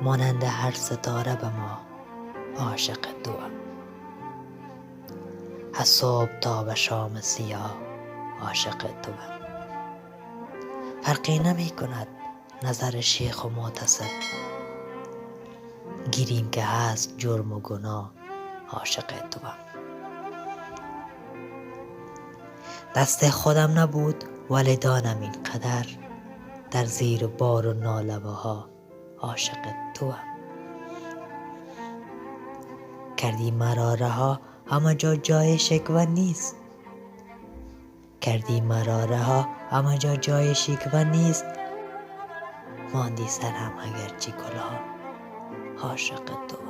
مانند هر ستاره به ما عاشق توام. از صبح تا به شام سیاه عاشق توام. فرقی نمی کند نظر شیخ و معتصم، گیریم که هست جرم و گناه عاشق توام. دست خودم نبود ولی دانم این قدر، در زیر بار و نالوا ها عاشق توام. کردی مرا رها همه جا جای شکوه نیست، کردی مرا رها همه جا جای شکوه نیست. ماندی سرم اگر چی کلاه عاشق توام.